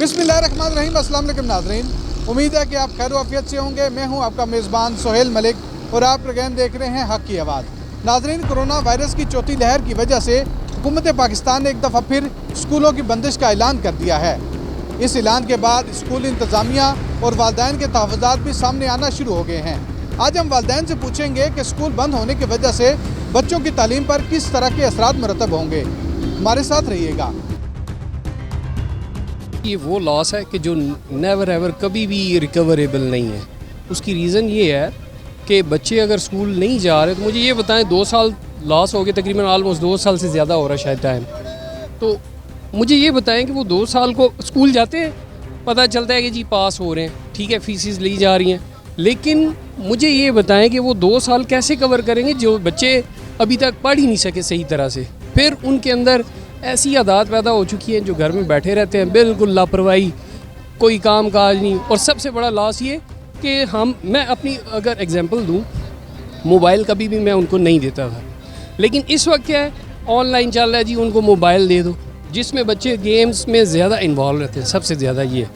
बिस्मिल्लाहिर्रहमानिर्रहीम। अस्सलाम वालेकुम नाज़रीन, उम्मीद है कि आप खैर वाफियत से होंगे। मैं हूं आपका मेज़बान सोहेल मलिक और आप प्रोग्राम देख रहे हैं हक़ की आवाज़। नाज़रीन, कोरोना वायरस की चौथी लहर की वजह से हुकूमत पाकिस्तान ने एक दफ़ा फिर स्कूलों की बंदिश का ऐलान कर दिया है। इस ऐलान के बाद स्कूल इंतज़ामिया और वालिदैन के तहफ़्फ़ुज़ात भी सामने आना शुरू हो गए हैं। आज हम वालिदैन से पूछेंगे कि स्कूल बंद होने की वजह से बच्चों की तालीम पर किस तरह के असरात मुरतब होंगे। हमारे साथ रहिएगा। ये वो लॉस है कि जो नेवर एवर कभी भी रिकवरेबल नहीं है। उसकी रीज़न ये है कि बच्चे अगर स्कूल नहीं जा रहे, तो मुझे ये बताएं, 2 साल लॉस हो गए, तकरीबन ऑलमोस्ट 2 साल से ज़्यादा हो रहा है शायद टाइम। तो मुझे ये बताएं कि वो 2 साल को स्कूल जाते हैं, पता चलता है कि जी पास हो रहे हैं, ठीक है, फीसिस ली जा रही हैं, लेकिन मुझे ये बताएं कि वो 2 साल कैसे कवर करेंगे जो बच्चे अभी तक पढ़ ही नहीं सके सही तरह से। फिर उनके अंदर ऐसी आदत पैदा हो चुकी है जो घर में बैठे रहते हैं, बिल्कुल लापरवाही, कोई काम काज नहीं। और सबसे बड़ा लॉस ये कि मैं अपनी अगर एग्जांपल दूं, मोबाइल कभी भी मैं उनको नहीं देता था, लेकिन इस वक्त क्या है, ऑनलाइन चल रहा है जी, उनको मोबाइल दे दो, जिसमें बच्चे गेम्स में ज़्यादा इन्वॉल्व रहते हैं, सबसे ज़्यादा ये।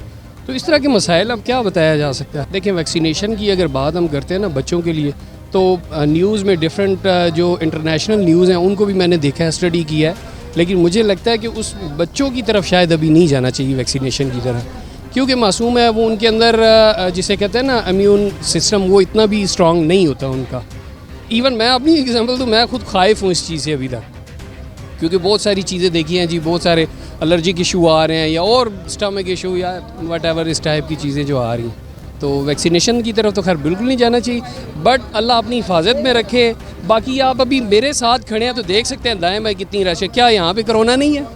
तो इस तरह के मसाइल अब क्या बताया जा सकता है। देखिए, वैक्सीनेशन की अगर बात हम करते हैं ना बच्चों के लिए, तो न्यूज़ में डिफरेंट जो इंटरनेशनल न्यूज़ हैं उनको भी मैंने देखा है, स्टडी किया है, लेकिन मुझे लगता है कि उस बच्चों की तरफ शायद अभी नहीं जाना चाहिए वैक्सीनेशन की तरफ, क्योंकि मासूम है वो, उनके अंदर जिसे कहते हैं ना इम्यून सिस्टम, वो इतना भी स्ट्रॉन्ग नहीं होता उनका। इवन मैं अपनी एग्जांपल दूँ, मैं खुद खाइफ हूँ इस चीज़ से अभी तक, क्योंकि बहुत सारी चीज़ें देखी हैं जी, बहुत सारे एलर्जिक इशू आ रहे हैं या और स्टमक इशू या व्हाटएवर इस टाइप की चीज़ें जो आ रही हैं। तो वैक्सीनेशन की तरफ तो खैर बिल्कुल नहीं जाना चाहिए, बट अल्लाह अपनी हिफाजत में रखे। बाकी आप अभी मेरे साथ खड़े हैं तो देख सकते हैं दाएं बाएं कितनी रश है, क्या यहाँ पे कोरोना नहीं है?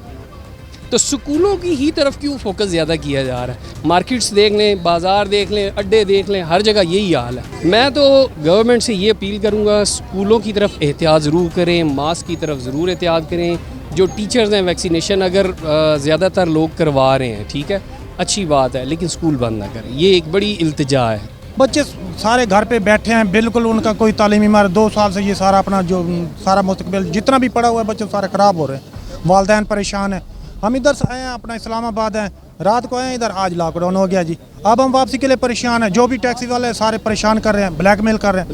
तो स्कूलों की ही तरफ क्यों फोकस ज़्यादा किया जा रहा है? मार्केट्स देख लें, बाज़ार देख लें, अड्डे देख लें, हर जगह यही हाल है। मैं तो गवर्नमेंट से ये अपील करूँगा, स्कूलों की तरफ एहतियात ज़रूर करें, मास्क की तरफ ज़रूर एहतियात करें। जो टीचर्स हैं, वैक्सीनेशन अगर ज़्यादातर लोग करवा रहे हैं, ठीक है, अच्छी बात है, लेकिन स्कूल बंद ना करें, ये एक बड़ी इल्तिजा है। बच्चे सारे घर पे बैठे हैं, बिल्कुल उनका कोई तालीमी मार 2 साल से ये सारा अपना जो सारा मुस्तकबिल जितना भी पड़ा हुआ है बच्चे सारे ख़राब हो रहे हैं, वालिदैन परेशान हैं। हम इधर से आए हैं, अपना इस्लामाबाद हैं, रात को आए हैं इधर, आज लॉकडाउन हो गया जी। अब हम वापसी के लिए परेशान हैं, जो भी टैक्सी वाले हैं सारे परेशान कर रहे हैं, ब्लैकमेल कर रहे हैं।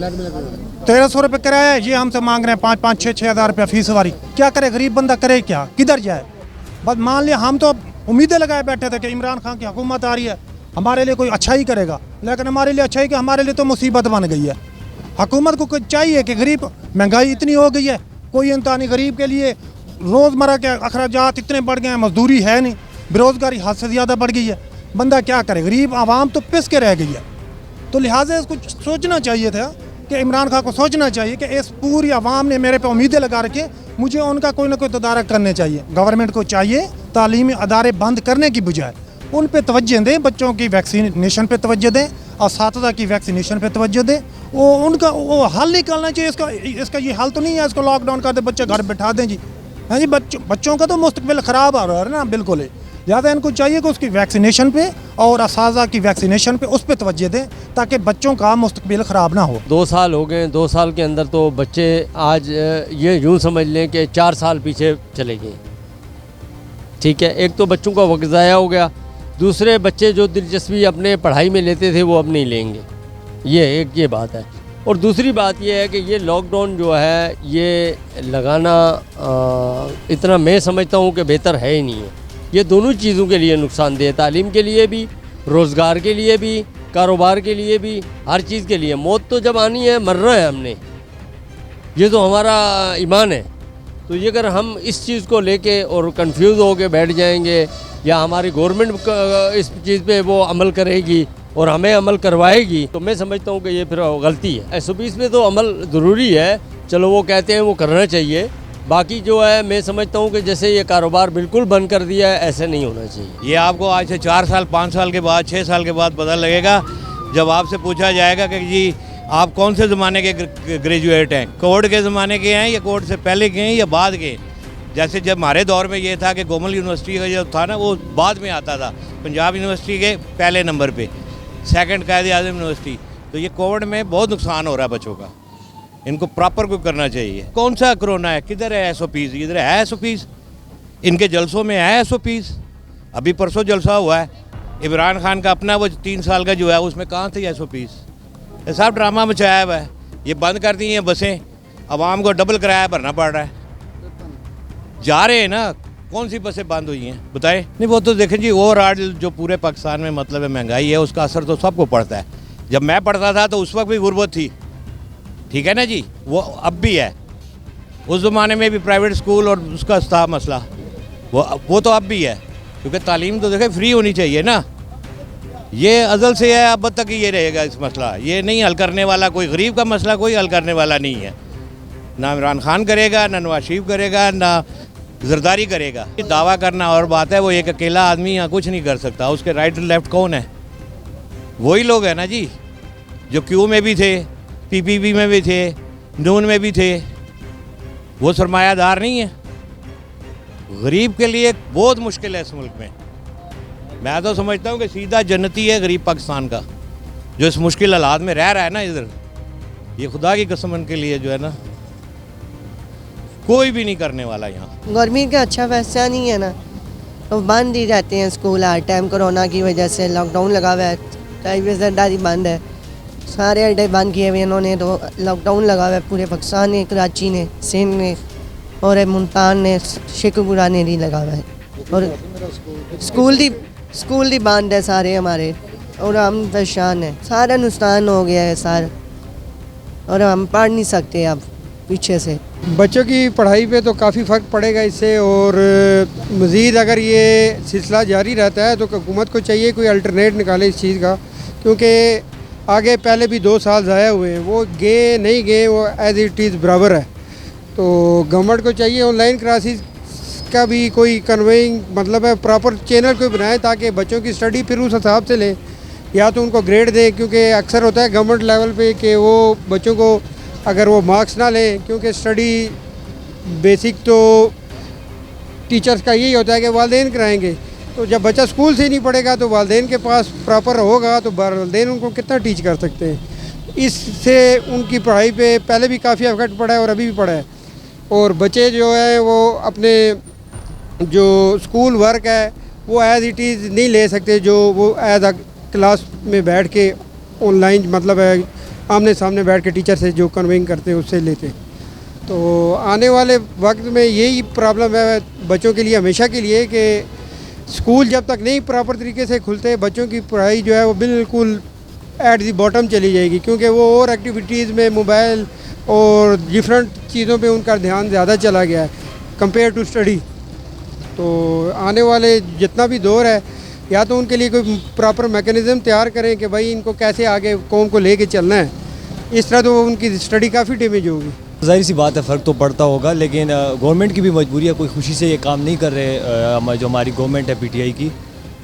1300 रुपये किराया है, ये हमसे मांग रहे हैं 5-5, 6-6 हज़ार रुपया फीस वाली। क्या करे गरीब बंदा, करे क्या, किधर जाए? बस मान लिया हम तो उम्मीदें लगाए बैठे थे कि इमरान खान की हुकूमत आ रही है, हमारे लिए कोई अच्छा ही करेगा, लेकिन हमारे लिए अच्छा ही कि हमारे लिए तो मुसीबत बन गई है। हुकूमत को कुछ चाहिए कि गरीब, महंगाई इतनी हो गई है, कोई इंतज़ाम नहीं गरीब के लिए, रोज़मर्रा के अखराजात इतने बढ़ गए हैं, मजदूरी है नहीं, बेरोज़गारी हद से ज़्यादा बढ़ गई है, बंदा क्या करे, गरीब आवाम तो पिस के रह गई है। तो लिहाजा इसको सोचना चाहिए था कि इमरान खान को सोचना चाहिए कि इस पूरी आवाम ने मेरे पे उम्मीदें लगा रखी, मुझे उनका कोई ना कोई तदारक करने चाहिए। गवर्नमेंट को चाहिए तालीमी अदारे बंद करने की बजाय उन पे तवज्जो दें, बच्चों की वैक्सीनेशन पे तवज्जो दें, असातिज़ा की वैक्सीनेशन पे तवज्जो दें। वो उनका वो हल निकालना चाहिए। इसका ये हल तो नहीं है इसको लॉकडाउन कर दे, बच्चे घर बैठा दें जी। हाँ जी, बच्चों का तो मुस्तकबिल ख़राब आ रहा है ना, बिल्कुल ही। ज़्यादा इनको चाहिए कि उसकी वैक्सीनेशन पे और असातिज़ा की वैक्सीनेशन पे उस पर तवज्जो दें, ताकि बच्चों का मुस्तकबिल ख़राब ना हो। 2 साल हो गए, 2 साल के अंदर तो बच्चे आज ये यूँ समझ लें कि 4 साल पीछे चले गए, ठीक है। एक तो बच्चों का वक्त ज़ाया हो गया, दूसरे बच्चे जो दिलचस्पी अपने पढ़ाई में लेते थे वो अब नहीं लेंगे, ये बात है। और दूसरी बात ये है कि ये लॉकडाउन जो है ये लगाना इतना मैं समझता हूँ कि बेहतर है ही नहीं है। ये दोनों चीज़ों के लिए नुकसानदेह है, तालीम के लिए भी, रोज़गार के लिए भी, कारोबार के लिए भी, हर चीज़ के लिए। मौत तो जब आनी है, मरना है हमने, ये तो हमारा ईमान है। तो ये अगर हम इस चीज़ को लेके और कंफ्यूज हो के बैठ जाएंगे, या हमारी गवर्नमेंट इस चीज़ पे वो अमल करेगी और हमें अमल करवाएगी, तो मैं समझता हूँ कि ये फिर गलती है। SOPs पे तो अमल ज़रूरी है, चलो वो कहते हैं वो करना चाहिए। बाकी जो है मैं समझता हूँ कि जैसे ये कारोबार बिल्कुल बंद कर दिया है, ऐसे नहीं होना चाहिए। ये आपको आज से 4 साल, 5 साल के बाद, 6 साल के बाद पता लगेगा, जब आपसे पूछा जाएगा कि जी आप कौन से ज़माने के ग्रेजुएट हैं, कोविड के ज़माने के हैं या कोविड से पहले के हैं या बाद के। जैसे जब हमारे दौर में ये था कि गोमल यूनिवर्सिटी का जो था ना, वो बाद में आता था, पंजाब यूनिवर्सिटी के पहले नंबर पे, सेकंड कायद आज़म यूनिवर्सिटी। तो ये कोविड में बहुत नुकसान हो रहा है बच्चों का, इनको प्रॉपर को करना चाहिए। कौन सा कोरोना है, किधर है SOPs? इधर है SOPs, इनके जलसों में है SOPs। अभी परसों जलसा हुआ है, इमरान खान का अपना वो 3 साल का जो है उसमें कहाँ थे SOPs? ये सब ड्रामा मचाया हुआ है। ये बंद कर दी हैं बसें, आवाम को डबल किराया भरना पड़ रहा है। जा रहे हैं ना, कौन सी बसें बंद हुई हैं बताएं? नहीं, वो तो देखें जी, ओवरऑल जो पूरे पाकिस्तान में मतलब है महंगाई है, उसका असर तो सबको पड़ता है। जब मैं पढ़ता था तो उस वक्त भी गुर्बत थी, ठीक है ना जी, वो अब भी है। उस ज़माने में भी प्राइवेट स्कूल और उसका था मसला, वो तो अब भी है, क्योंकि तालीम तो देखें फ्री होनी चाहिए ना। ये अज़ल से है, अब तक ही ये रहेगा इस मसला। ये नहीं हल करने वाला, कोई गरीब का मसला कोई हल करने वाला नहीं है। ना इमरान खान करेगा, ना नवाज शरीफ करेगा, ना जरदारी करेगा। दावा करना और बात है, वो एक अकेला आदमी यहाँ कुछ नहीं कर सकता। उसके राइट लेफ्ट कौन है? वही लोग हैं ना जी, जो क्यू में भी थे, PPP में भी थे, नून में भी थे। वो सरमायादार नहीं है। गरीब के लिए बहुत मुश्किल है इस मुल्क में। मैं तो समझता हूँ कि सीधा जन्नती है गरीब पाकिस्तान का, जो इस मुश्किल हालात में रह रहा है ना इधर। ये खुदा की कसम उनके लिए जो है ना, कोई भी नहीं करने वाला यहाँ। गवर्नमेंट का अच्छा फैसला नहीं है ना, तो बंद ही रहते हैं स्कूल हर टाइम। कोरोना की वजह से लॉकडाउन लगा हुआ है, प्राइवेट सरदारी बंद है, सारे अड्डे बंद किए हुए इन्होंने। तो लॉकडाउन लगा हुआ है पूरे पाकिस्तान ने, कराची ने, सिंध ने और मुल्तान ने, शेखपुरा ने नहीं लगा हुआ है। और स्कूल ही बंद है सारे हमारे, और हम परेशान हैं। सारा नुकसान हो गया है सारा, और हम पढ़ नहीं सकते अब पीछे से। बच्चों की पढ़ाई पे तो काफ़ी फ़र्क पड़ेगा इससे, और मज़ीद अगर ये सिलसिला जारी रहता है तो हुकूमत को चाहिए कोई अल्टरनेट निकाले इस चीज़ का, क्योंकि आगे पहले भी 2 साल ज़ाया हुए हैं, वो गए नहीं गए, वो एज़ इट इज़ बराबर है। तो गवर्नमेंट को चाहिए ऑनलाइन क्लासेस का भी कोई कन्वेइंग मतलब है प्रॉपर चैनल कोई बनाए, ताकि बच्चों की स्टडी फिर उस हिसाब से लें, या तो उनको ग्रेड दें। क्योंकि अक्सर होता है गवर्नमेंट लेवल पे कि वो बच्चों को अगर वो मार्क्स ना लें, क्योंकि स्टडी बेसिक तो टीचर्स का यही होता है कि वालिदैन कराएंगे। तो जब बच्चा स्कूल से ही नहीं पढ़ेगा तो वालिदैन के पास प्रॉपर होगा तो वालिदैन उनको कितना टीच कर सकते हैं। इससे उनकी पढ़ाई पे पहले भी काफ़ी इफेक्ट पड़ा है और अभी भी पड़ा है। और बच्चे जो है वो अपने जो स्कूल वर्क है वो एज़ इट इज़ नहीं ले सकते, जो वो एज अ क्लास में बैठ के ऑनलाइन मतलब है आमने सामने बैठ के टीचर से जो कन्वेइंग करते हैं उससे लेते। तो आने वाले वक्त में यही प्रॉब्लम है बच्चों के लिए, हमेशा के लिए, कि स्कूल जब तक नहीं प्रॉपर तरीके से खुलते बच्चों की पढ़ाई जो है वो बिल्कुल एट दी बॉटम चली जाएगी, क्योंकि वो और एक्टिविटीज़ में मोबाइल और डिफरेंट चीज़ों पे उनका ध्यान ज़्यादा चला गया है कंपेयर टू स्टडी। तो आने वाले जितना भी दौर है, या तो उनके लिए कोई प्रॉपर मैकेनिज़्म तैयार करें कि भाई इनको कैसे आगे कौम को लेके चलना है। इस तरह तो उनकी स्टडी काफ़ी डैमेज होगी। ज़ाहिर सी बात है फ़र्क तो पड़ता होगा, लेकिन गवर्नमेंट की भी मजबूरी है, कोई खुशी से ये काम नहीं कर रहे जो हमारी गवर्नमेंट है PTI की।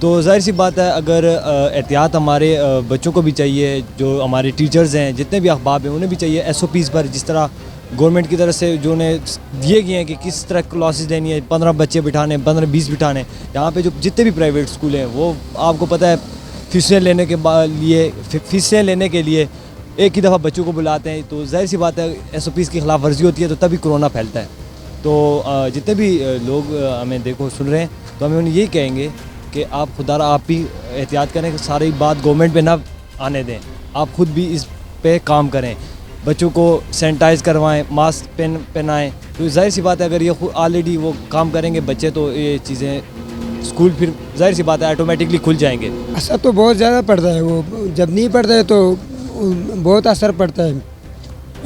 तो ज़ाहिर सी बात है अगर एहतियात हमारे बच्चों को भी चाहिए, जो हमारे टीचर्स हैं, जितने भी अहबाब हैं, उन्हें भी चाहिए SOPs पर, जिस तरह गवर्नमेंट की तरफ से जो उन्हें दिए गए हैं कि किस तरह क्लासेस देनी है, 15 बच्चे बिठाने, 15-20 बिठाने। यहाँ पे जो जितने भी प्राइवेट स्कूल हैं वो आपको पता है फीसें लेने के लिए एक ही दफ़ा बच्चों को बुलाते हैं। तो जाहिर सी बात है SOPs की खिलाफ वर्जी होती है तो तभी कोरोना फैलता है। तो जितने भी लोग हमें देखो सुन रहे हैं तो हमें उन्हें यही कहेंगे कि आप खुदारा आप भी एहतियात करें, सारी बात गवर्नमेंट पे ना आने दें, आप खुद भी इस पे काम करें, बच्चों को सैनिटाइज़ करवाएं, मास्क पहनाएं। तो जाहिर सी बात है अगर ये ऑलरेडी वो काम करेंगे बच्चे तो ये चीज़ें स्कूल फिर जाहिर सी बात है ऑटोमेटिकली खुल जाएंगे। असर तो बहुत ज़्यादा पड़ता है, वो जब नहीं पड़ता है तो बहुत असर पड़ता है।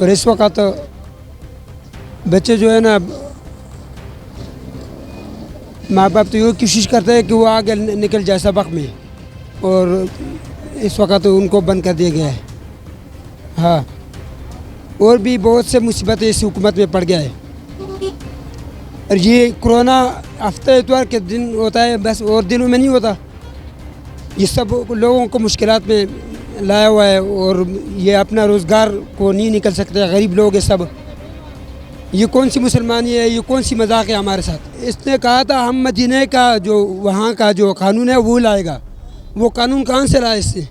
और इस वक्त तो बच्चे जो है ना, माँ बाप तो ये कोशिश करते हैं कि वो आगे निकल जाए सबक में, और इस वक्त तो उनको बंद कर दिया गया है। हाँ, और भी बहुत से मुसीबतें इस हुकूमत में पड़ गया है। और ये कोरोना हफ्ते इतवार के दिन होता है बस, और दिनों में नहीं होता। ये सब लोगों को मुश्किलात में लाया हुआ है, और ये अपना रोज़गार को नहीं निकल सकते, गरीब लोग हैं सब। ये कौन सी मुसलमानी है, ये कौन सी मजाक है हमारे साथ। इसने कहा था हम मदीने का जो वहाँ का जो कानून है वो लाएगा, वो कानून कहाँ से लाए इससे?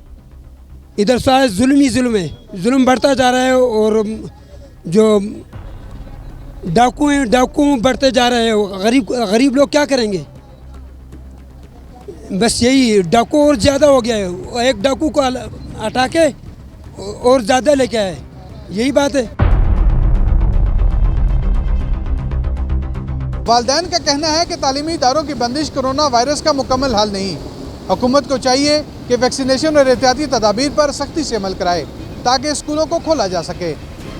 इधर सारे जुल्म ही जुल्म है, जुल्म बढ़ता जा रहा है, और जो डाकू हैं डाकू बढ़ते जा रहे हैं। गरीब लोग क्या करेंगे? बस यही डाकू और ज़्यादा हो गया है, एक डाकू को हटा के और ज़्यादा लेके आए, यही बात है। वालिदैन का कहना है कि तालीमी इदारों की बंदिश कोरोना वायरस का मुकम्मल हल नहीं। हुकूमत को चाहिए कि वैक्सीनेशन और एहतियाती तदाबीर पर सख्ती से अमल कराए ताकि स्कूलों को खोला जा सके।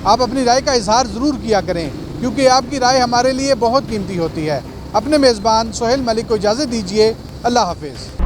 आप अपनी राय का इजहार ज़रूर किया करें क्योंकि आपकी राय हमारे लिए बहुत कीमती होती है। अपने मेज़बान सोहेल मलिक को इजाज़त दीजिए। अल्लाह हाफिज़।